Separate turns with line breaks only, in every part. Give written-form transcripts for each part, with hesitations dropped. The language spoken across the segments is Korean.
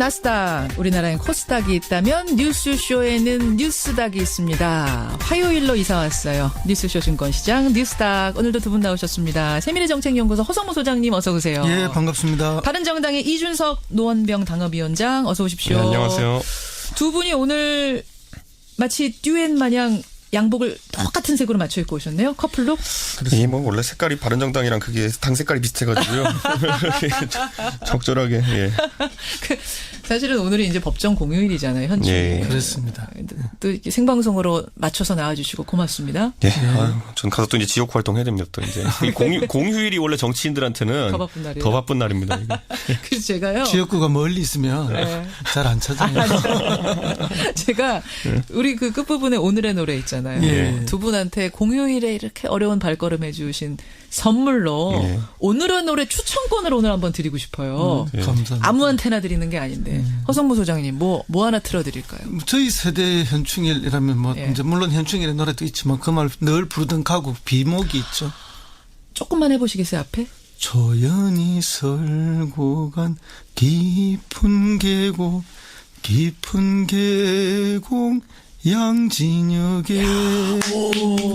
나스닥, 우리나라엔 코스닥이 있다면 뉴스쇼에는 뉴스닥이 있습니다. 화요일로 이사 왔어요. 뉴스쇼 증권시장 뉴스닥. 오늘도 두 분 나오셨습니다. 세미래 정책연구소 허성무 소장님 어서 오세요.
예, 반갑습니다.
바른정당의 이준석 노원병 당협위원장 어서 오십시오.
네, 안녕하세요.
두 분이 오늘 마치 듀엣 마냥 양복을 똑같은 색으로 맞춰 입고 오셨네요. 커플룩.
이 뭐 원래 색깔이 바른정당이랑 그게 당 색깔이 비슷해가지고요. 적절하게. 예.
사실은 오늘이 이제 법정 공휴일이잖아요. 현재.
예.
그렇습니다.
또 이렇게 생방송으로 맞춰서 나와주시고 고맙습니다.
예. 아유, 전 가서 또 이제 지역 활동해야 됩니다. 또 이제 이 공휴일이 원래 정치인들한테는
더 바쁜 날이에요.
더 바쁜 날입니다. 이게.
그래서 제가요.
지역구가 멀리 있으면
네.
잘 안 찾아요.
제가 우리 그 끝부분에 오늘의 노래 있잖아요.
예.
두 분한테 공휴일에 이렇게 어려운 발걸음 해주신 선물로
예.
오늘의 노래 추천권을 오늘 한번 드리고 싶어요.
감사합니다.
아무한테나 드리는 게 아닌데 허성무 소장님 뭐 하나 틀어드릴까요?
저희 세대 현충일이라면 뭐
예.
이제 물론 현충일의 노래도 있지만 그 말 늘 부르던 가곡 비목이 있죠.
조금만 해보시겠어요 앞에?
조연이 설고 간 깊은 계곡 양진역에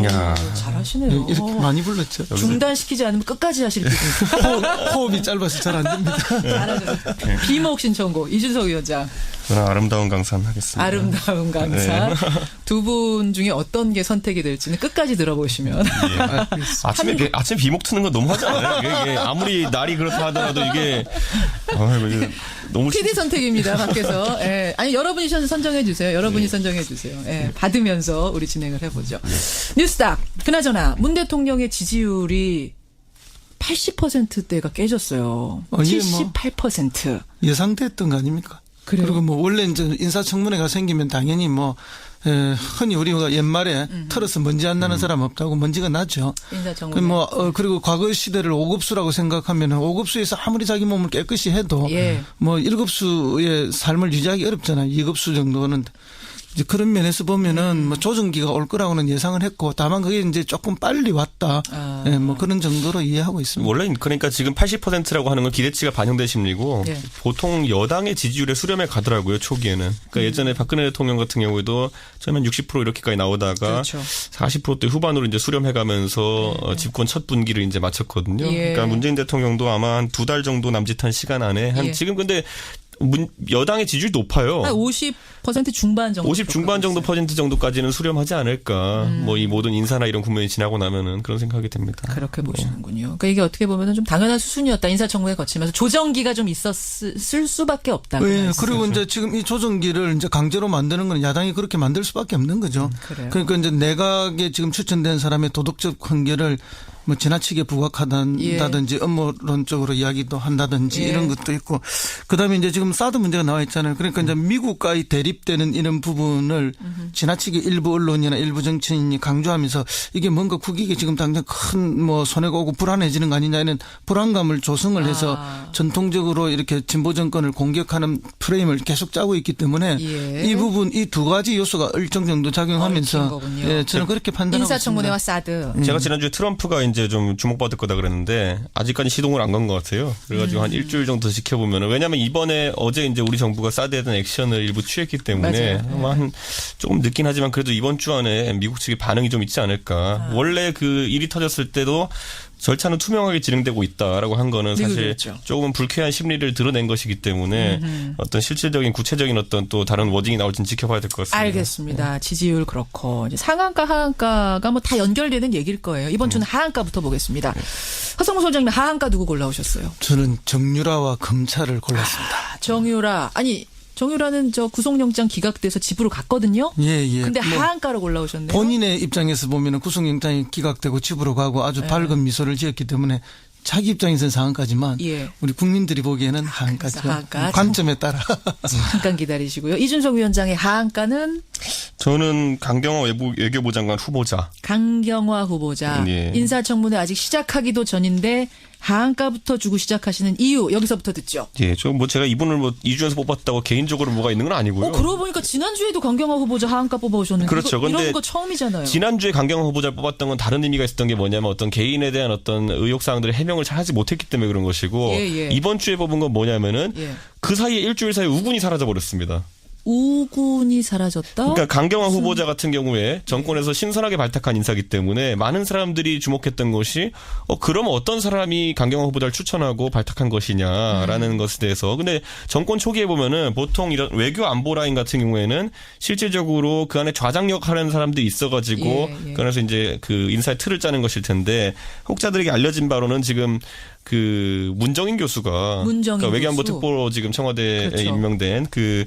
야.
잘하시네요.
이렇게 많이 불렀죠.
중단시키지 않으면 끝까지 하실 기분.
호흡이 짧아서 잘 안 됩니다.
잘하죠. 비목 신청곡 이준석 위원장.
저는 아름다운 강산 하겠습니다.
아름다운 강사.
네.
두 분 중에 어떤 게 선택이 될지는 끝까지 들어보시면.
예. 아침에 비목 트는 건 너무 하지 않아요? 이게 아무리 날이 그렇다 하더라도 이게 이게 너무
PD 선택입니다, 밖에서. 예. 아니, 여러분이 선정해 주세요. 여러분이 선정해 주세요. 예. 받으면서 우리 진행을 해보죠. 뉴스닥. 그나저나, 문 대통령의 지지율이 80%대가 깨졌어요.
이게 뭐
78%.
예상됐던 거 아닙니까?
그래요?
그리고 뭐 원래 이제 인사청문회가 생기면 당연히 뭐 흔히 우리가 옛말에 털어서 먼지 안 나는 사람 없다고 먼지가 나죠.
인사청문회.
그리고 과거 시대를 5급수라고 생각하면 5급수에서 아무리 자기 몸을 깨끗이 해도
예.
뭐 1급수의 삶을 유지하기 어렵잖아요. 2급수 정도는. 이제 그런 면에서 보면은 뭐 조정기가 올 거라고는 예상을 했고 다만 그게 이제 조금 빨리 왔다. 예, 뭐 그런 정도로 이해하고 있습니다.
원래 그러니까 지금 80%라고 하는 건 기대치가 반영된 심리고
예.
보통 여당의 지지율에 수렴해 가더라고요. 초기에는. 그러니까 예전에 박근혜 대통령 같은 경우에도 처음엔 60% 이렇게까지 나오다가
그렇죠.
40%대 후반으로 이제 수렴해 가면서 집권 첫 분기를 이제 마쳤거든요.
예.
그러니까 문재인 대통령도 아마 한 2달 정도 남짓한 시간 안에
예.
지금 근데 여당의 지지율이 높아요.
한 50% 중반 정도.
50 중반 정도 퍼센트 정도까지는 수렴하지 않을까. 뭐 이 모든 인사나 이런 국면이 지나고 나면은 그런 생각이 듭니다.
그렇게 보시는군요. 그러니까 이게 어떻게 보면 좀 당연한 수순이었다. 인사청문회 거치면서 조정기가 좀 있었을 수밖에 없다.
네, 그리고 이제 지금 이 조정기를 이제 강제로 만드는 건 야당이 그렇게 만들 수밖에 없는 거죠.
그래요.
그러니까 이제 내각에 지금 추천된 사람의 도덕적 한계를 뭐 지나치게 부각한다든지 업무론적으로 이야기도 한다든지
예.
이런 것도 있고 그다음에 이제 지금 사드 문제가 나와 있잖아요. 그러니까 이제 미국과의 대립되는 이런 부분을 지나치게 일부 언론이나 일부 정치인이 강조하면서 이게 뭔가 국익에 지금 당장 큰 뭐 손해가 오고 불안해지는 거 아니냐 이런 불안감을 조성을 해서 전통적으로 이렇게 진보 정권을 공격하는 프레임을 계속 짜고 있기 때문에
예.
이 부분 이 두 가지 요소가 일정 정도 작용하면서
얽힌 거군요.
예, 저는 그렇게 판단하고
인사청문회와
있습니다.
사드.
제가 지난주에 트럼프가 이제 좀 주목받을 거다 그랬는데 아직까지 시동을 안 건 것 같아요. 그래가지고 한 일주일 정도 지켜보면은 왜냐하면 이번에 어제 이제 우리 정부가 사드에 대한 액션을 일부 취했기 때문에
맞아요.
아마 한 조금 늦긴 하지만 그래도 이번 주 안에 미국 측의 반응이 좀 있지 않을까. 원래 그 일이 터졌을 때도 절차는 투명하게 진행되고 있다라고 한 거는 사실
미국이었죠.
조금 불쾌한 심리를 드러낸 것이기 때문에 어떤 실질적인 구체적인 어떤 또 다른 워딩이 나올지는 지켜봐야 될 것 같습니다.
알겠습니다. 지지율 그렇고 이제 상한가 하한가가 뭐 다 연결되는 얘기일 거예요. 이번 주는 하한가부터 보겠습니다. 허성무 소장님 하한가 누구 골라오셨어요?
저는 정유라와 검찰을 골랐습니다.
정유라는 저 구속영장 기각돼서 집으로 갔거든요.
예.
근데
뭐
하한가로 골라오셨네요.
본인의 입장에서 보면 구속영장이 기각되고 집으로 가고 아주 밝은 미소를 지었기 때문에 자기 입장에서는 상한가지만
예.
우리 국민들이 보기에는 하한가죠.
하한가.
관점에 따라.
잠깐 기다리시고요. 이준석 위원장의 하한가는
저는 강경화 외교부 장관 후보자.
강경화 후보자.
예.
인사청문회 아직 시작하기도 전인데 하한가부터 주고 시작하시는 이유 여기서부터 듣죠.
예, 저 뭐 제가 이분을 뭐 이주에서 뽑았다고 개인적으로 뭐가 있는 건 아니고요.
그러고 보니까 지난주에도 강경화 후보자 하한가 뽑아오셨는데
그렇죠.
이런
근데
거 처음이잖아요.
지난주에 강경화 후보자를 뽑았던 건 다른 의미가 있었던 게 뭐냐면 어떤 개인에 대한 어떤 의혹사항들의 해명을 잘 하지 못했기 때문에 그런 것이고
예.
이번 주에 뽑은 건 뭐냐면은
예.
그 사이에 일주일 사이에 우군이 사라져버렸습니다.
우군이 사라졌다?
그러니까 강경화 후보자 같은 경우에 정권에서 신선하게 발탁한 인사이기 때문에 많은 사람들이 주목했던 것이 그러면 어떤 사람이 강경화 후보자를 추천하고 발탁한 것이냐라는 것에 대해서 근데 정권 초기에 보면은 보통 이런 외교 안보 라인 같은 경우에는 실질적으로 그 안에 좌장력 하는 사람들이 있어가지고
예.
그래서 이제 그 인사의 틀을 짜는 것일 텐데 혹자들에게 알려진 바로는 지금 그 문정인 교수가 그러니까 외교안보
교수.
특보로 지금 청와대에
그렇죠.
임명된 그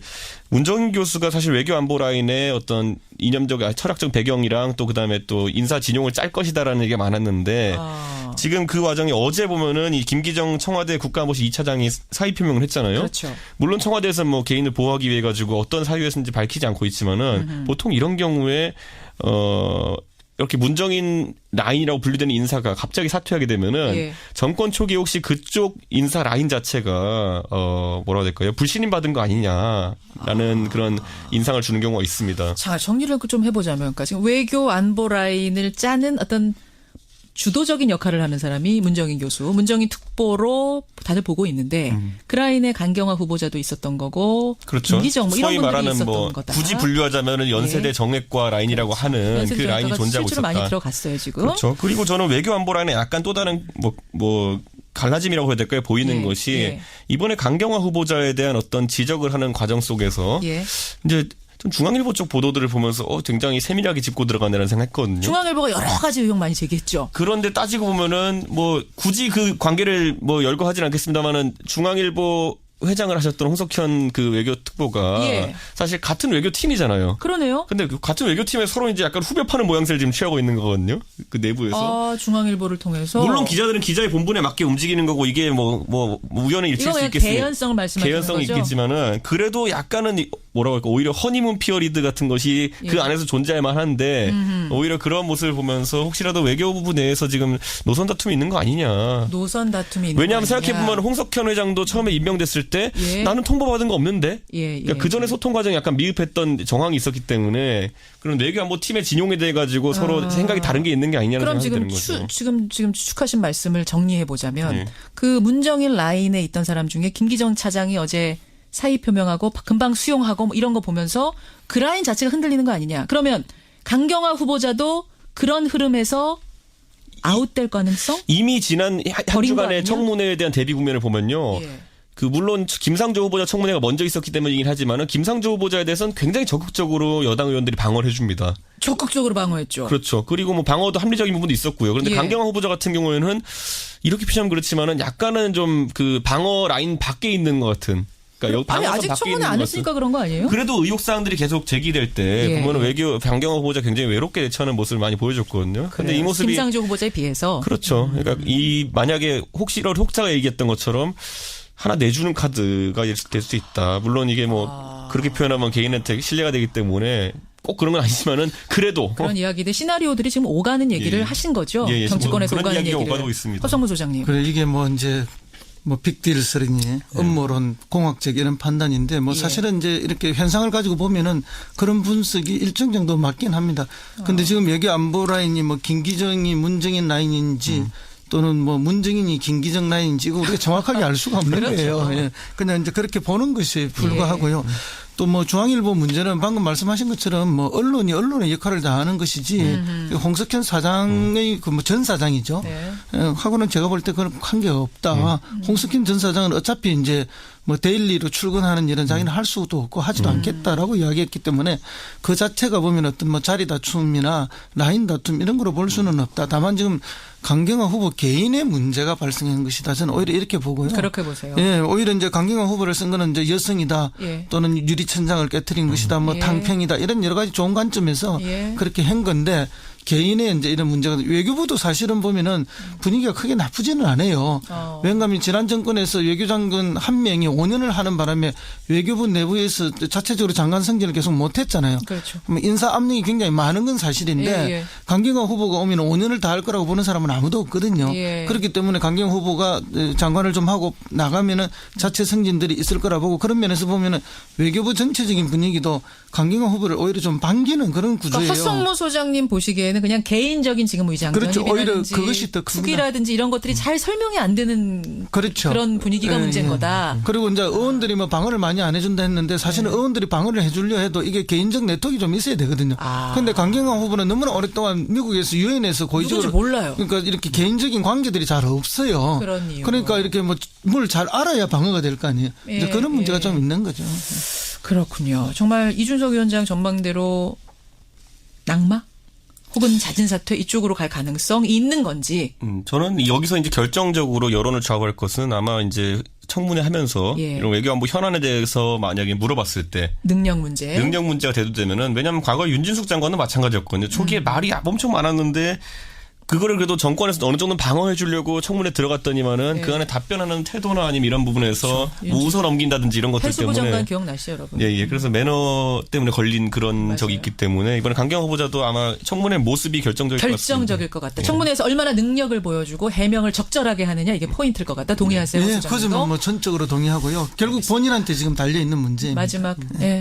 문정인 교수가 사실 외교안보 라인의 어떤 이념적 철학적 배경이랑 또 그다음에 또 인사 진용을 짤 것이다라는 얘기가 많았는데 지금 그 과정이 어제 보면은 이 김기정 청와대 국가안보실 2차장이 사의 표명을 했잖아요.
그렇죠.
물론 청와대에서 뭐 개인을 보호하기 위해 가지고 어떤 사유였는지 밝히지 않고 있지만은 보통 이런 경우에 이렇게 문정인 라인이라고 분류되는 인사가 갑자기 사퇴하게 되면은
예.
정권 초기에 혹시 그쪽 인사 라인 자체가 뭐라고 해야 될까요? 불신임 받은 거 아니냐라는 그런 인상을 주는 경우가 있습니다.
자, 정리를 좀 해보자면, 그러니까 지금 외교 안보 라인을 짜는 어떤 주도적인 역할을 하는 사람이 문정인 교수, 문정인 특보로 다들 보고 있는데 그 라인에 강경화 후보자도 있었던 거고,
그렇죠.
김기정 뭐 이런
소위
분들이
말하는
있었던
뭐
거다.
굳이 분류하자면은 연세대
예.
정액과 라인이라고 하는 그
연세대
라인이
정가가
존재하고
실제로
있었다.
많이 들어갔어요 지금.
그렇죠. 그리고 저는 외교 안보 라인에 약간 또 다른 뭐 갈라짐이라고 해야 될까요? 보이는
예,
것이
예.
이번에 강경화 후보자에 대한 어떤 지적을 하는 과정 속에서
예.
이제 좀 중앙일보 쪽 보도들을 보면서 굉장히 세밀하게 짚고 들어간다는 생각했거든요.
중앙일보가 여러 가지 의혹 많이 제기했죠.
그런데 따지고 보면은 뭐 굳이 그 관계를 뭐 열거하진 않겠습니다만은 중앙일보 회장을 하셨던 홍석현 그 외교특보가
예.
사실 같은 외교팀이잖아요.
그러네요.
근데 그 같은 외교팀에 서로 이제 약간 후벼 파는 모양새를 지금 취하고 있는 거거든요. 그 내부에서.
중앙일보를 통해서.
물론 기자들은 기자의 본분에 맞게 움직이는 거고 이게 뭐 우연의 일치일
이거
수
그냥
있겠습니다.
개연성을 말씀하시는
개연성이
거죠?
있겠지만은 그래도 약간은 뭐라고 할까 오히려 허니문 피어리드 같은 것이
예.
그 안에서 존재할 만한데 오히려 그런 모습을 보면서 혹시라도 외교부 내에서 지금 노선 다툼이 있는 거 아니냐.
노선 다툼이 있는
왜냐하면
거 아니냐.
생각해보면 홍석현 회장도 처음에 임명됐을 때
예.
나는 통보받은 거 없는데
예.
그러니까 그 전에 소통 과정이 약간 미흡했던 정황이 있었기 때문에 그런 외교안보 팀의 진용에 대해 가지고 서로 생각이 다른 게 있는 게 아니냐는
그럼
생각이
지금
드는 거죠.
지금 추측하신 말씀을 정리해 보자면
예.
그 문정인 라인에 있던 사람 중에 김기정 차장이 어제 사의 표명하고 금방 수용하고 뭐 이런 거 보면서 그 라인 자체가 흔들리는 거 아니냐. 그러면 강경화 후보자도 그런 흐름에서 아웃될 가능성?
이미 지난 한
버린 거
주간의
아니냐?
청문회에 대한 대비 국면을 보면요.
예.
그 물론 김상조 후보자 청문회가 먼저 있었기 때문이긴 하지만은 김상조 후보자에 대해서는 굉장히 적극적으로 여당 의원들이 방어를 해줍니다.
적극적으로 방어했죠.
그렇죠. 그리고 뭐 방어도 합리적인 부분도 있었고요. 그런데
예.
강경화 후보자 같은 경우에는 이렇게 표현하면 그렇지만은 약간은 좀 그 방어 라인 밖에 있는 것 같은. 그러니까
아니
방어선
아직
밖에
청문회
있는
안
것 같은.
했으니까 그런 거 아니에요?
그래도 의혹 사항들이 계속 제기될 때
예.
보면은 외교 강경화 후보자 굉장히 외롭게 대처하는 모습을 많이 보여줬거든요. 근데 이 모습이
김상조 후보자에 비해서
그렇죠. 그러니까 이 만약에 혹시라도 혹자가 얘기했던 것처럼 하나 내주는 카드가 될 수 있다. 물론 이게 뭐 그렇게 표현하면 개인한테 신뢰가 되기 때문에 꼭 그런 건 아니지만은 그래도
그런 이야기들 시나리오들이 지금 오가는 얘기를
예.
하신 거죠.
예.
정치권에서
그런
오가는
이야기가
얘기를.
오가고 있습니다.
허성무 소장님.
그래 이게 뭐 이제 뭐 빅딜스러니 음모론 공학적 이런 판단인데 뭐
예.
사실은 이제 이렇게 현상을 가지고 보면은 그런 분석이 일정 정도 맞긴 합니다. 근데 지금 여기 안보 라인이 뭐 김기정이 문정인 라인인지 또는 뭐 문정인이 김기정 라인인지 이거 우리가 정확하게 알 수가 없는
그렇죠.
거예요. 예. 그냥 이제 그렇게 보는 것이 불과하고요. 또 뭐 중앙일보 문제는 방금 말씀하신 것처럼 뭐 언론이 언론의 역할을 다하는 것이지 홍석현 사장의 그 뭐 전 사장이죠.
네.
하고는 제가 볼 때 그런 관계가 없다. 홍석현 전 사장은 어차피 이제 뭐 데일리로 출근하는 이런 장인을 할 수도 없고 하지도 않겠다라고 이야기했기 때문에 그 자체가 보면 어떤 뭐 자리 다툼이나 라인 다툼 이런 거로 볼 수는 없다. 다만 지금 강경화 후보 개인의 문제가 발생한 것이다. 저는 오히려 이렇게 보고요.
그렇게 보세요.
예, 오히려 이제 강경화 후보를 쓴 거는 이제 여성이다.
예.
또는 유리천장을 깨뜨린 것이다. 뭐
예.
탕평이다. 이런 여러 가지 좋은 관점에서
예.
그렇게 한 건데 개인의 이제 이런 문제가 외교부도 사실은 보면은 분위기가 크게 나쁘지는 않아요. 왜냐하면 지난 정권에서 외교장관 한 명이 5년을 하는 바람에 외교부 내부에서 자체적으로 장관 승진을 계속 못했잖아요.
그렇죠.
인사 압력이 굉장히 많은 건 사실인데
예.
강경화 후보가 오면 5년을 다 할 거라고 보는 사람은 아무도 없거든요.
예.
그렇기 때문에 강경화 후보가 장관을 좀 하고 나가면은 자체 승진들이 있을 거라 보고 그런 면에서 보면은 외교부 전체적인 분위기도 강경화 후보를 오히려 좀 반기는 그런 구조예요.
그러니까 허성모 소장님 보시기에는 그냥 개인적인 지금
그렇죠. 오히려
의장전이라든지
그것이 더 큽니다.
국이라든지 이런 것들이 잘 설명이 안 되는
그렇죠.
그런 분위기가
예,
문제인
예.
거다.
그리고 이제 의원들이 뭐 방어를 많이 안 해준다 했는데 사실은 의원들이 방어를 해주려 해도 이게 개인적 네트워크가 좀 있어야 되거든요. 그런데 강경화 후보는 너무나 오랫동안 미국에서 유엔에서 고의적으로
누군지 몰라요.
그러니까 이렇게 개인적인 관계들이 잘 없어요.
그런 이유.
그러니까 이렇게 뭐 뭘 잘 알아야 방어가 될 거 아니에요.
예,
이제 그런 문제가
예.
좀 있는 거죠.
그렇군요. 정말 이준석 위원장 전망대로 낙마 혹은 잦은 사퇴 이쪽으로 갈 가능성이 있는 건지.
저는 여기서 이제 결정적으로 여론을 좌우할 것은 아마 이제 청문회 하면서
예.
이런 외교안보 현안에 대해서 만약에 물어봤을 때
능력 문제.
능력 문제가 대두되면은 왜냐하면 과거 윤진숙 장관은 마찬가지였거든요. 초기에 말이 엄청 많았는데 그거를 그래도 정권에서 어느 정도 방어해 주려고 청문회 들어갔더니만은
예.
그 안에 답변하는 태도나 아니면 이런 부분에서
그렇죠.
웃어 넘긴다든지 이런 것들
해수부
때문에
장관 기억나시죠, 여러분?
예. 그래서 매너 때문에 걸린 그런
맞아요.
적이 있기 때문에 이번에 강경화 후보자도 아마 청문회 모습이 결정적일 것 같습니다.
결정적일 것 같다. 청문회에서 얼마나 능력을 보여주고 해명을 적절하게 하느냐 이게 포인트일 것 같다. 동의하세요,
예,
소장님도?
그것은 뭐 전적으로 동의하고요. 결국 본인한테 지금 달려 있는 문제입니다.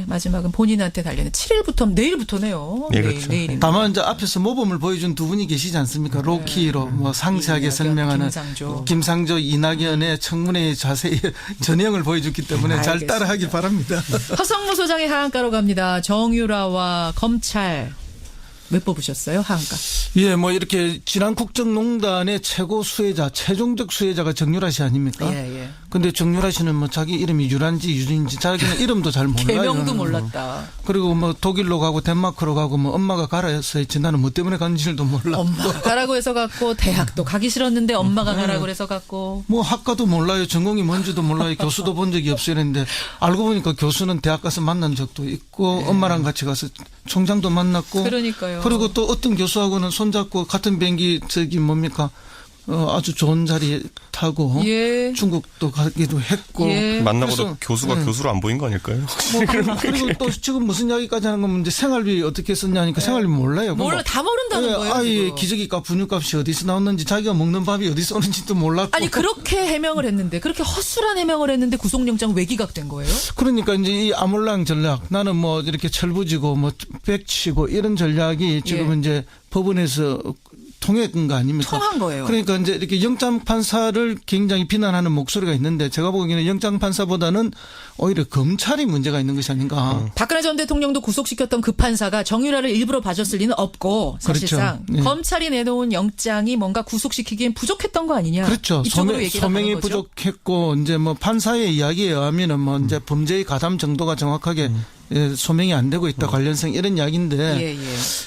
마지막은 본인한테 달리는 7일부터 내일부터네요.
예, 그렇죠.
내일입니다.
다만 이제 앞에서 모범을 보여준 두 분이 계시지 않습니까? 로키로 뭐 상세하게
이낙연,
설명하는
김상조.
이낙연의 청문회의 자세히 전형을 보여줬기 때문에 잘
알겠습니다.
따라하길 바랍니다.
허성모 소장의 하한가로 갑니다. 정유라와 검찰 왜 뽑으셨어요? 하한가.
예, 뭐 이렇게 지난 국정농단의 최고 수혜자, 최종적 수혜자가 정유라 씨 아닙니까?
예.
근데 정유라 씨는 뭐 자기 이름이 유란지 유진지 자기는 이름도 잘 몰라요.
개명도 몰랐다.
그리고 뭐 독일로 가고 덴마크로 가고 뭐 엄마가 가라 해서 했지 나는 뭐 때문에 간지를 몰라.
엄마가 가라고 해서 갔고 대학도 가기 싫었는데 엄마가 가라고 해서 갔고.
뭐 학과도 몰라요. 전공이 뭔지도 몰라요. 교수도 본 적이 없어요. 했는데 알고 보니까 교수는 대학 가서 만난 적도 있고 엄마랑 같이 가서 총장도 만났고.
그러니까요.
그리고 또 어떤 교수하고는 손잡고 같은 비행기 아주 좋은 자리에 타고
예.
중국도 가기도 했고.
예.
만나고도
그래서,
교수가
예.
교수로 안 보인 거 아닐까요?
뭐 그리고 또 지금 무슨 이야기까지 하는 건 이제 생활비 어떻게 썼냐니까 생활비 몰라요.
몰라 다 모른다는 거예요.
아예
지금.
기저귀값, 분유값이 어디서 나왔는지 자기가 먹는 밥이 어디서 오는지도 몰랐고.
아니 그렇게 해명을 했는데 그렇게 헛술한 해명을 했는데 구속영장 왜 기각된 거예요?
그러니까 이제 이 아몰랑 전략 나는 뭐 이렇게 철부지고 뭐 백치고 이런 전략이 지금
예.
이제 법원에서 통했던 거 아닙니까?
통한 거예요.
그러니까 이제 이렇게 영장 판사를 굉장히 비난하는 목소리가 있는데 제가 보기에는 영장 판사보다는 오히려 검찰이 문제가 있는 것이 아닌가.
박근혜 전 대통령도 구속시켰던 그 판사가 정유라를 일부러 봐줬을 리는 없고 사실상
그렇죠. 예.
검찰이 내놓은 영장이 뭔가 구속시키기엔 부족했던 거 아니냐.
그렇죠.
이쪽으로 얘기가
소명이
가는 거죠.
부족했고 이제 뭐 판사의 이야기에 의하면은 뭐 이제 범죄의 가담 정도가 정확하게 소명이 안 되고 있다 관련성 이런 이야기인데
예.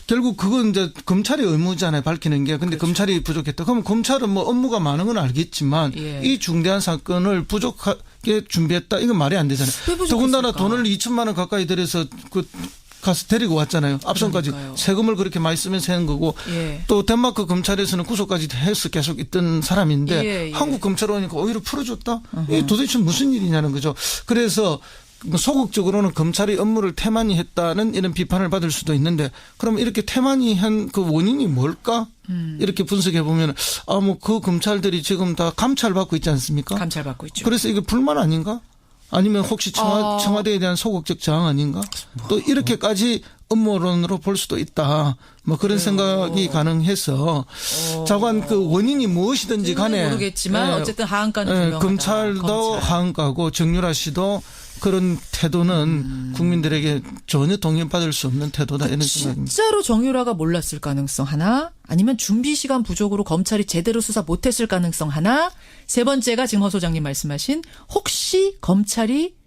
결국 그건 이제 검찰의 의무잖아요 밝히는 게. 근데 검찰이 부족했다. 그럼 검찰은 뭐 업무가 많은 건 알겠지만
예.
이 중대한 사건을 부족하게 준비했다. 이건 말이 안 되잖아요.
왜 부족했을까?
더군다나 돈을 2천만 원 가까이 들여서 가서 데리고 왔잖아요. 앞선까지
그러니까요.
세금을 그렇게 많이 쓰면서 하는 거고
예.
또 덴마크 검찰에서는 구속까지 해서 계속 있던 사람인데
예.
한국 검찰 오니까 오히려 풀어줬다. 이게 도대체 무슨 일이냐는 거죠. 그래서 소극적으로는 검찰이 업무를 태만히 했다는 이런 비판을 받을 수도 있는데 그럼 이렇게 태만히 한 그 원인이 뭘까? 이렇게 분석해 보면 뭐 그 검찰들이 지금 다 감찰받고 있지 않습니까?
감찰받고 있죠.
그래서 이게 불만 아닌가? 아니면 혹시 청와대에 대한 소극적 저항 아닌가? 또 이렇게까지 음모론으로 볼 수도 있다. 뭐 그런 생각이 가능해서 자관 그 원인이 무엇이든지 간에
모르겠지만 어쨌든 하한가는 분명하다.
검찰도
검찰.
하한가고 정유라 씨도 그런 태도는 국민들에게 전혀 동의받을 수 없는 태도다 이런 생각입니다.
진짜로 정유라가 몰랐을 가능성 하나, 아니면 준비 시간 부족으로 검찰이 제대로 수사 못했을 가능성 하나, 세 번째가 지금 허 소장님 말씀하신 혹시 검찰이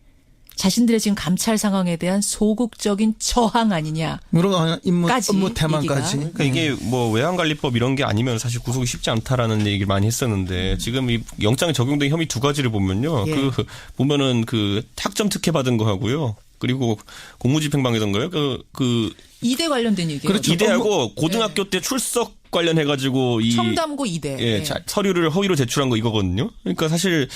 자신들의 지금 감찰 상황에 대한 소극적인 저항 아니냐.
여러 업무
얘기가.
태만까지.
그러니까 이게 뭐 외환관리법 이런 게 아니면 사실 구속이 쉽지 않다라는 얘기를 많이 했었는데 지금 이 영장에 적용된 혐의 두 가지를 보면요.
예.
그 보면은 그 학점 특혜 받은 거 하고요. 그리고 공무집행방해던가요?
이대 관련된 얘기예요.
그렇죠.
이대하고 고등학교 때 출석 관련해가지고
청담고 이대.
예, 서류를 허위로 제출한 거 이거거든요. 그러니까 사실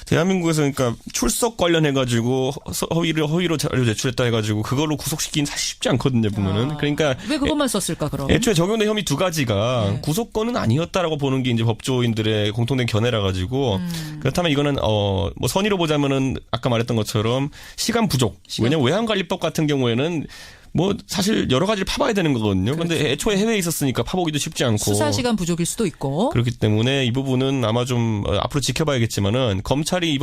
대한민국에서 그러니까 출석 관련해가지고 허위로 자료 제출했다 해가지고 그걸로 구속시키긴 사실 쉽지 않거든요. 보면은 그러니까
왜 그것만 썼을까 그럼?
애초에 적용된 혐의 두 가지가 구속권은 아니었다라고 보는 게 이제 법조인들의 공통된 견해라 가지고 그렇다면 이거는 뭐 선의로 보자면은 아까 말했던 것처럼 시간 부족. 왜냐면 외환관리법 같은 경우에는 뭐 사실 여러 가지를 파봐야 되는 거거든요. 그런데
그렇죠.
애초에 해외에 있었으니까 파보기도 쉽지 않고
수사 시간 부족일 수도 있고
그렇기 때문에 이 부분은 아마 좀 앞으로 지켜봐야겠지만은 검찰이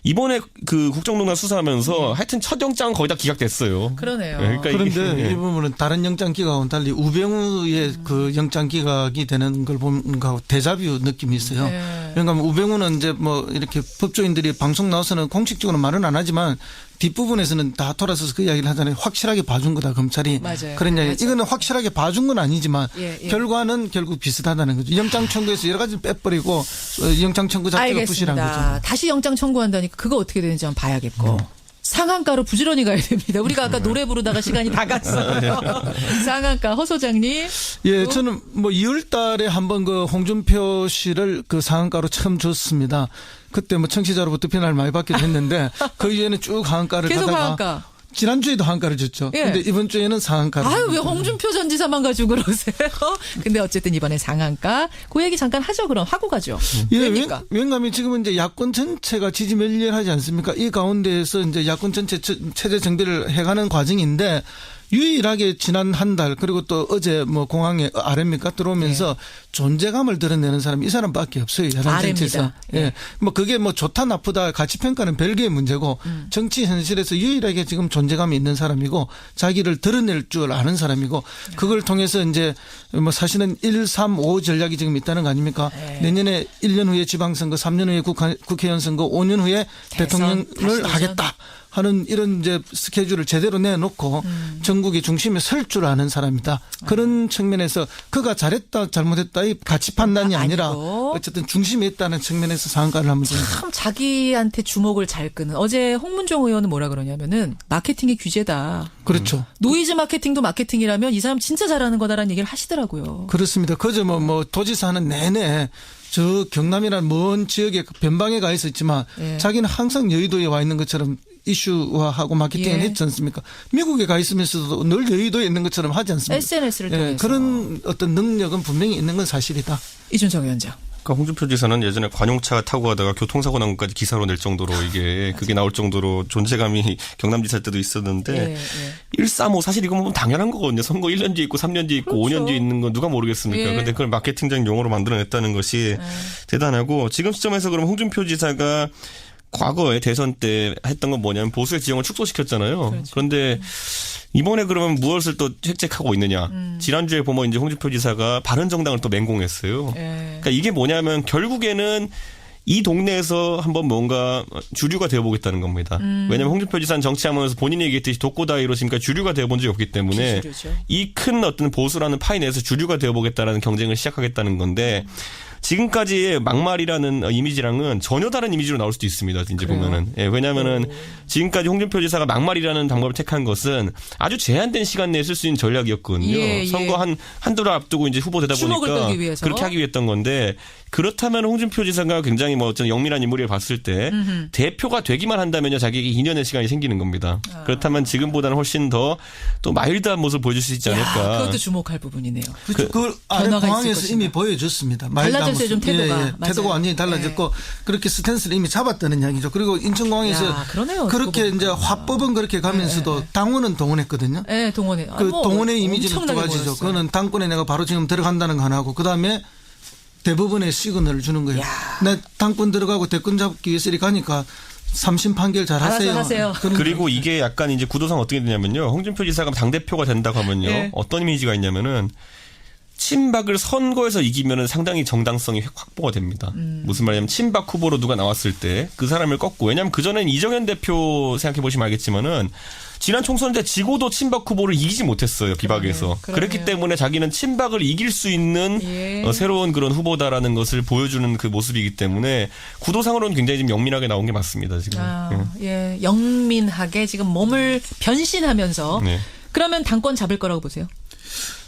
이번에 그 국정농단 수사하면서 하여튼 첫 영장은 거의 다 기각됐어요.
그러네요.
그러니까
그런데
이게
이 부분은 다른 영장 기각과는 달리 우병우의 그 영장 기각이 되는 걸 보는 거하고 데자뷰 느낌이 있어요.
네.
그러니까 우병우는 이제 뭐 이렇게 법조인들이 방송 나와서는 공식적으로 말은 안 하지만 뒷부분에서는 다 돌아서서 그 이야기를 하잖아요. 확실하게 봐준 거다 검찰이.
맞아요.
그런 이야기.
맞아요.
이거는 확실하게 봐준 건 아니지만
예.
결과는 결국 비슷하다는 거죠. 영장 청구에서 여러 가지를 빼버리고 영장 청구 자체가 부실한 거죠.
알겠습니다. 다시 영장 청구한다니까 그거 어떻게 되는지 한번 봐야겠고. 상한가로 부지런히 가야 됩니다. 우리가 아까 노래 부르다가 시간이 다 갔어요. 상한가 허 소장님.
예, 저는 뭐 2월 달에 한번 그 홍준표 씨를 그 상한가로 처음 줬습니다. 그때 뭐 청취자로부터 비난을 많이 받기도 했는데 그 이후에는 쭉 하한가를
계속
가다가
상한가.
지난주에도 하한가를 줬죠.
예.
근데 이번 주에는 상한가를.
아유, 왜 홍준표 전 지사만 가지고 그러세요? 근데 어쨌든 이번에 상한가. 그 얘기 잠깐 하죠, 그럼. 하고 가죠.
예,
왜입니까?
왜냐하면 지금은 이제 야권 전체가 지지멸렬하지 않습니까? 이 가운데에서 이제 야권 전체 체제 정비를 해가는 과정인데 유일하게 지난 한 달 그리고 또 어제 뭐 공항에 아래입니까 들어오면서 존재감을 드러내는 사람이 이 사람밖에 없어요. 야당 정치에서. 예, 뭐 그게 뭐 좋다 나쁘다 가치 평가는 별개의 문제고 정치 현실에서 유일하게 지금 존재감이 있는 사람이고 자기를 드러낼 줄 아는 사람이고 그걸 통해서 이제 뭐 사실은 1, 3, 5 전략이 지금 있다는 거 아닙니까? 내년에 1년 후에 지방선거, 3년 후에 국회의원 선거, 5년 후에 대통령을 하겠다. 하는 이런 이제 스케줄을 제대로 내놓고 전국의 중심에 설 줄 아는 사람이다. 그런 측면에서 그가 잘했다 잘못했다의 가치 판단이 아니라
아니고.
어쨌든 중심에 있다는 측면에서 상한가를 한번 좀.
참 자기한테 주목을 잘 끄는. 어제 홍문종 의원은 뭐라 그러냐면은 마케팅이 규제다.
그렇죠.
노이즈 마케팅도 마케팅이라면 이 사람 진짜 잘하는 거다라는 얘기를 하시더라고요.
그렇습니다. 그저 뭐 도지사 하는 내내 저 경남이라는 먼 지역에 변방에 가 있었지만 자기는 항상 여의도에 와 있는 것처럼 이슈화하고 마케팅을 했지 않습니까? 미국에 가 있으면서도 늘 여의도에 있는 것처럼 하지 않습니까?
SNS를 통해서.
그런 어떤 능력은 분명히 있는 건 사실이다.
이준석 위원장.
그러니까 홍준표 지사는 예전에 관용차 타고 가다가 교통사고 난 것까지 기사로 낼 정도로 이게 그게 나올 정도로 존재감이 경남지사 때도 있었는데 135 사실 이거 보면 당연한 거거든요. 선거 1년 뒤에 있고 3년 뒤에 있고
그렇죠.
5년 뒤에 있는 건 누가 모르겠습니까? 그런데 그걸 마케팅적 용어로 만들어냈다는 것이 대단하고 지금 시점에서 그럼 홍준표 지사가 과거에 대선 때 했던 건 뭐냐면 보수의 지형을 축소시켰잖아요.
그렇죠.
그런데 이번에 그러면 무엇을 또 획책하고 있느냐. 지난주에 보면 이제 홍준표 지사가 바른정당을 또 맹공했어요. 그러니까 이게 뭐냐면 결국에는 이 동네에서 한번 뭔가 주류가 되어보겠다는 겁니다. 왜냐하면 홍준표 지사는 정치하면서 본인이 얘기했듯이 독고다이로 지금까지 주류가 되어본 적이 없기 때문에
비주류죠.
이 큰 어떤 보수라는 파이 내에서 주류가 되어보겠다는 경쟁을 시작하겠다는 건데 지금까지의 막말이라는 이미지랑은 전혀 다른 이미지로 나올 수도 있습니다. 이제
그래요?
보면은. 예, 왜냐면은 지금까지 홍준표 지사가 막말이라는 방법을 택한 것은 아주 제한된 시간 내에 쓸 수 있는 전략이었거든요.
예.
선거 한두 달 앞두고 이제 후보 되다
주목을
보니까
끌기 위해서.
그렇게 하기 위해 했던 건데 그렇다면 홍준표 지사가 굉장히 뭐 어떤 영민한 인물을 봤을 때 대표가 되기만 한다면요 자기에게 2년의 시간이 생기는 겁니다. 그렇다면 지금보다는 훨씬 더 또 마일드한 모습을 보여줄 수 있지 않을까.
야, 그것도 주목할 부분이네요.
그렇죠. 그걸 아래
변화가 있을
공항에서
것이다.
이미 보여줬습니다.
달라졌어요, 좀 태도가. 맞아요.
태도가 완전히 달라졌고 그렇게 스탠스를 이미 잡았다는 이야기죠. 그리고 인천공항에서
야, 그러네요.
그렇게
그거
이제
보니까.
화법은 그렇게 가면서도 당원은 동원했거든요.
네, 동원해.
그 동원의 이미지는 두 가지죠. 그거는 당권에 내가 바로 지금 들어간다는 거 하나고 그다음에 대부분의 시그널을 주는 거예요. 내 당권 들어가고 대권 잡기 위해서 이렇게 가니까 3심 판결 잘 하세요.
알아서 하세요.
그리고 이게 약간 이제 구도상 어떻게 되냐면요. 홍준표 지사가 당대표가 된다고 하면요.
네.
어떤 이미지가 있냐면은 친박을 선거에서 이기면은 상당히 정당성이 확보가 됩니다. 무슨 말이냐면 친박 후보로 누가 나왔을 때 그 사람을 꺾고 왜냐하면 그전엔 이정현 대표 생각해 보시면 알겠지만은 지난 총선 때 지고도 친박 후보를 이기지 못했어요. 비박에서.
그러네요.
그렇기 때문에 자기는 친박을 이길 수 있는
예.
새로운 그런 후보다라는 것을 보여주는 그 모습이기 때문에 구도상으로는 굉장히 좀 영민하게 나온 게 맞습니다. 지금.
예, 영민하게 지금 몸을 변신하면서
네.
그러면 당권 잡을 거라고 보세요.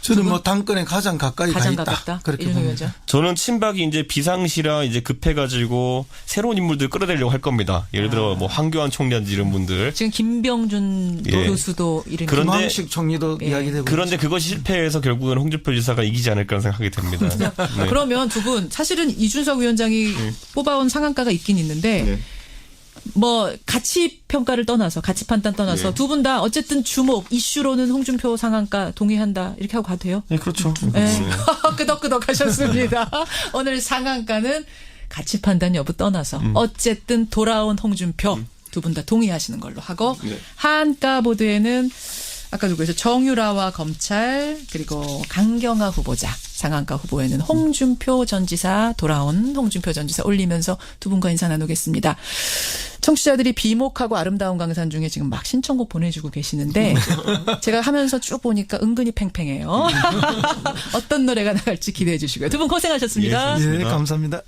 저는 뭐 당권에 가장 가까이
가장
가 있다.
가깝다.
그렇게
이준석
봅니다.
위원장.
저는 친박이 이제 비상시라 이제 급해가지고 새로운 인물들 끌어내려고 할 겁니다. 예를 들어 뭐 황교안 총리라든지 이런 분들.
지금 김병준
예.
교수도 이름이
그런데-
김황식 총리도
예.
이야기되고
그런데 그것이 실패해서 결국은 홍준표 지사가 이기지 않을까 생각하게 됩니다. 네.
그러면 두 분 사실은 이준석 위원장이 뽑아온 상한가가 있긴 있는데
네.
뭐 가치 평가를 떠나서 가치 판단 떠나서
네.
두 분 다 어쨌든 주목 이슈로는 홍준표 상한가 동의한다 이렇게 하고 가도 돼요?
네, 그렇죠.
네. 끄덕끄덕 하셨습니다. 오늘 상한가는 가치 판단 여부 떠나서 어쨌든 돌아온 홍준표 두 분 다 동의하시는 걸로 하고
네.
하한가 보도에는 아까 누구였죠? 정유라와 검찰 그리고 강경화 후보자 상한가 후보에는 홍준표 전 지사 돌아온 홍준표 전 지사 올리면서 두 분과 인사 나누겠습니다. 청취자들이 비목하고 아름다운 강산 중에 지금 막 신청곡 보내주고 계시는데 제가 하면서 쭉 보니까 은근히 팽팽해요. 어떤 노래가 나갈지 기대해 주시고요. 두 분 고생하셨습니다.
예, 감사합니다.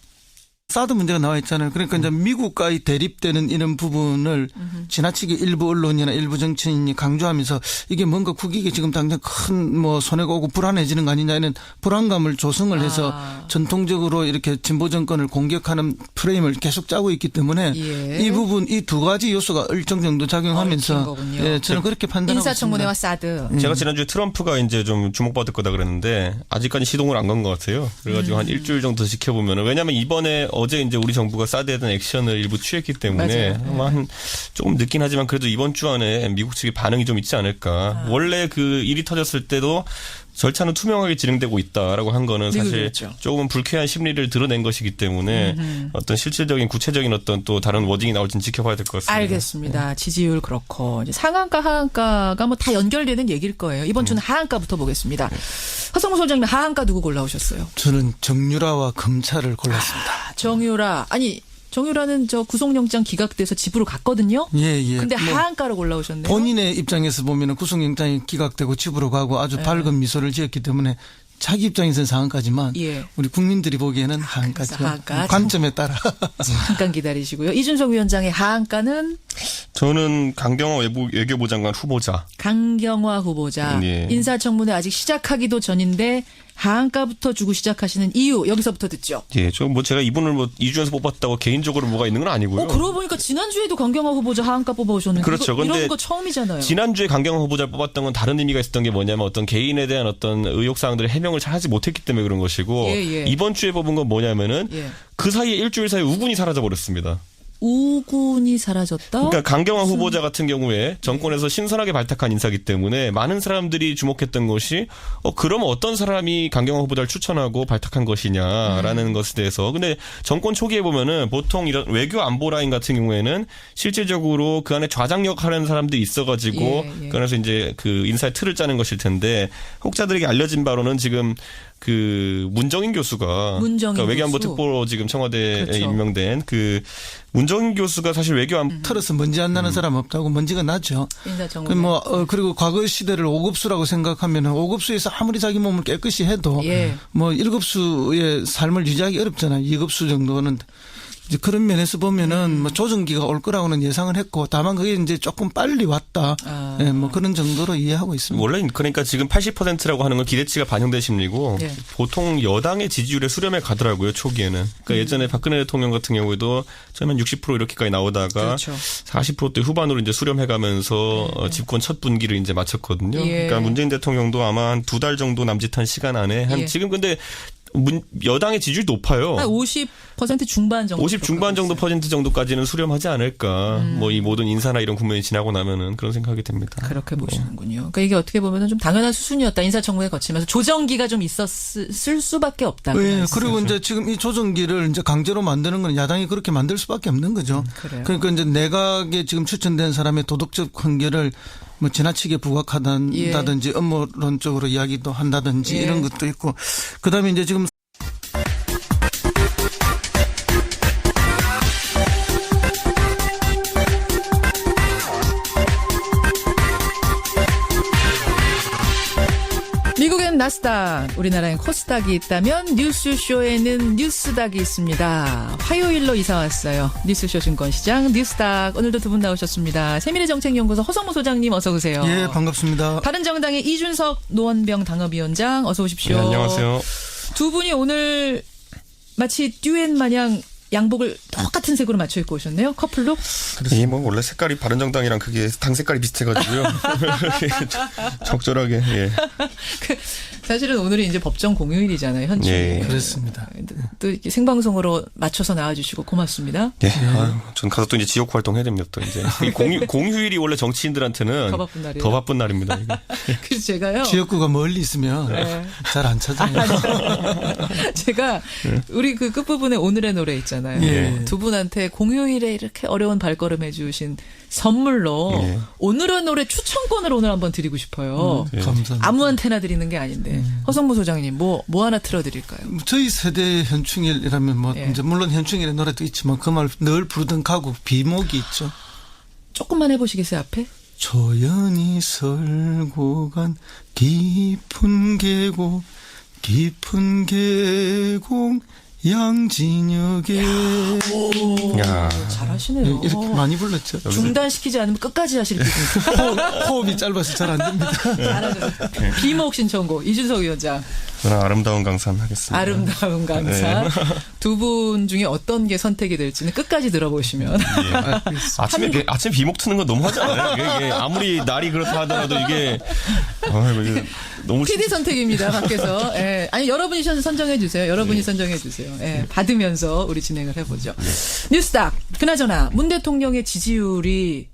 사드 문제가 나와 있잖아요. 그러니까 이제 미국과 대립되는 이런 부분을 지나치게 일부 언론이나 일부 정치인이 강조하면서 이게 뭔가 국익에 지금 당장 큰 뭐 손해가 오고 불안해지는 거 아니냐 이런 불안감을 조성을 해서 전통적으로 이렇게 진보 정권을 공격하는 프레임을 계속 짜고 있기 때문에
예.
이 부분 이 두 가지 요소가 일정 정도
얽힌
작용하면서
거군요.
예, 저는 그렇게 판단하고
인사청문회와
있습니다.
사드.
제가 지난주에 트럼프가 이제 좀 주목받을 거다 그랬는데 아직까지 시동을 안 건 것 같아요. 그래가지고 한 일주일 정도 지켜보면은 왜냐하면 이번에 어제 이제 우리 정부가 사드에 대한 액션을 일부 취했기 때문에
맞아요.
아마 한 조금 늦긴 하지만 그래도 이번 주 안에 미국 측의 반응이 좀 있지 않을까. 원래 그 일이 터졌을 때도 절차는 투명하게 진행되고 있다라고 한 거는 사실
미국이었죠.
조금 불쾌한 심리를 드러낸 것이기 때문에 어떤 실질적인 구체적인 어떤 또 다른 워딩이 나올지는 지켜봐야 될 것 같습니다.
알겠습니다. 지지율 그렇고 이제 상한가 하한가가 뭐 다 연결되는 얘기일 거예요. 이번 주는 하한가부터 보겠습니다. 허성무 소장님 하한가 누구 골라오셨어요?
저는 정유라와 검찰을 골랐습니다.
정유라 정유라는 저 구속영장 기각돼서 집으로 갔거든요.
예, 예.
근데
뭐
하한가로 골라오셨네요.
본인의 입장에서 보면 구속영장이 기각되고 집으로 가고 아주 밝은 미소를 지었기 때문에 자기 입장에서는 상한가지만
예.
우리 국민들이 보기에는 하한가죠.
하한가.
관점에 따라.
잠깐 기다리시고요. 이준석 위원장의 하한가는
저는 강경화 외교부 장관 후보자.
강경화 후보자.
예.
인사청문회 아직 시작하기도 전인데 하한가부터 주고 시작하시는 이유 여기서부터 듣죠.
예, 저 뭐 제가 이분을 뭐 이주에서 뽑았다고 개인적으로 뭐가 있는 건 아니고요.
그러고 보니까 지난주에도 강경화 후보자 하한가 뽑아오셨는데
그렇죠.
이런
근데
거 처음이잖아요.
지난주에 강경화 후보자를 뽑았던 건 다른 의미가 있었던 게 뭐냐면 어떤 개인에 대한 어떤 의혹사항들을 해명을 잘 하지 못했기 때문에 그런 것이고
예, 예.
이번 주에 뽑은 건 뭐냐면은
예.
그 사이에 일주일 사이에 우군이 사라져버렸습니다.
우군이 사라졌다?
그러니까 강경화 후보자 같은 경우에 정권에서 신선하게 발탁한 인사기 때문에 많은 사람들이 주목했던 것이 그럼 어떤 사람이 강경화 후보자를 추천하고 발탁한 것이냐라는 것에 대해서 근데 정권 초기에 보면은 보통 이런 외교 안보 라인 같은 경우에는 실질적으로 그 안에 좌장력 하는 사람들이 있어가지고
예, 예.
그래서 이제 그 인사의 틀을 짜는 것일 텐데 혹자들에게 알려진 바로는 지금 그 문정인 교수가 그러니까 외교안보
교수.
특보로 지금 청와대에
그렇죠.
임명된 그 문정인 교수가 사실 외교안보
털어서 먼지 안 나는 사람 없다고 먼지가 나죠.
인사청문회.
그리고 과거 시대를 5급수라고 생각하면 5급수에서 아무리 자기 몸을 깨끗이 해도
예.
뭐 1급수의 삶을 유지하기 어렵잖아요. 2급수 정도는. 이제 그런 면에서 보면은 뭐 조정기가 올 거라고는 예상을 했고 다만 그게 이제 조금 빨리 왔다. 예, 뭐 그런 정도로 이해하고 있습니다.
원래 그러니까 지금 80%라고 하는 건 기대치가 반영된 심리고
네.
보통 여당의 지지율에 수렴해 가더라고요 초기에는. 그러니까 예전에 박근혜 대통령 같은 경우에도 처음엔 60% 이렇게까지 나오다가
그렇죠.
40%대 후반으로 이제 수렴해가면서 집권 첫 분기를 이제 마쳤거든요.
예.
그러니까 문재인 대통령도 아마 한 2달 정도 남짓한 시간 안에 한
예.
지금 근데 여당의 지지율이 높아요.
한 50% 중반 정도.
50 중반 정도 퍼센트 정도까지는 수렴하지 않을까. 뭐 이 모든 인사나 이런 국면이 지나고 나면은 그런 생각이 듭니다.
그렇게 보시는군요. 그러니까 이게 어떻게 보면 좀 당연한 수순이었다. 인사청문회 거치면서 조정기가 좀 있었을 수밖에 없다.
예, 그리고 이제 지금 이 조정기를 이제 강제로 만드는 건 야당이 그렇게 만들 수밖에 없는 거죠.
그래요.
그러니까 이제 내각에 지금 추천된 사람의 도덕적 관계를 뭐 지나치게 부각한다든지 업무론적으로 이야기도 한다든지
예.
이런 것도 있고 그다음에 이제 지금
미국엔 나스닥, 우리나라엔 코스닥이 있다면 뉴스쇼에는 뉴스닥이 있습니다. 화요일로 이사 왔어요. 뉴스쇼 증권시장 뉴스닥. 오늘도 두 분 나오셨습니다. 세미래정책연구소 허성무 소장님 어서 오세요.
예, 반갑습니다.
바른정당의 이준석 노원병 당협위원장 어서 오십시오.
네, 안녕하세요.
두 분이 오늘 마치 듀엣 마냥 양복을 똑같은 색으로 맞춰 입고 오셨네요. 커플룩.
이게 뭐 원래 색깔이 바른정당이랑 그게 당 색깔이 비슷해가지고요. 적절하게. 예.
사실은 오늘이 이제 법정 공휴일이잖아요. 현재.
예.
그렇습니다.
또 이렇게 생방송으로 맞춰서 나와주시고 고맙습니다.
예. 아유, 전 가서 또 이제 지역 활동 해야 됩니다. 또 이제
이 공휴일이 원래 정치인들한테는
더 바쁜 날이에요.
더 바쁜 날입니다. 이게.
그래서 제가요.
지역구가 멀리 있으면
네.
잘 안 찾아요.
제가 우리 그 끝부분에 오늘의 노래 있잖아요.
예.
두 분한테 공휴일에 이렇게 어려운 발걸음 해주신 선물로
예.
오늘의 노래 추천권을 오늘 한번 드리고 싶어요.
감사합니다.
아무한테나 드리는 게 아닌데 허성무 소장님 뭐 하나 틀어드릴까요?
저희 세대 현충일이라면 뭐
예.
이제 물론 현충일의 노래도 있지만 그 말 늘 부르던 가곡 비목이 있죠.
조금만 해보시겠어요 앞에?
조연이 설고 간 깊은 계곡 양진역에
야.
잘하시네요.
이렇게 많이 불렀죠.
중단시키지 않으면 끝까지 하실 기분.
호흡이 짧아서 잘 안 됩니다.
잘하셨어요. 비목 신청곡 이준석 위원장.
저는 아름다운 강산 하겠습니다.
아름다운 강사.
네.
두 분 중에 어떤 게 선택이 될지는 끝까지 들어보시면.
아침에 비목 트는 건 너무 하지 않아요? 이게 아무리 날이 그렇다 하더라도 이게 이게 너무
PD 선택입니다, 밖에서. 예. 아니, 여러분이 선정해 주세요. 여러분이 선정해 주세요. 예. 받으면서 우리 진행을 해보죠. 뉴스닥. 그나저나, 문 대통령의 지지율이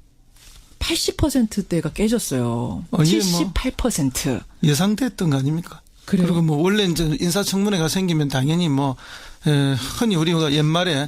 80%대가 깨졌어요.
이게 뭐
78%.
예상됐던 거 아닙니까?
그래요?
그리고 뭐 원래 이제 인사청문회가 생기면 당연히 뭐 흔히 우리가 옛말에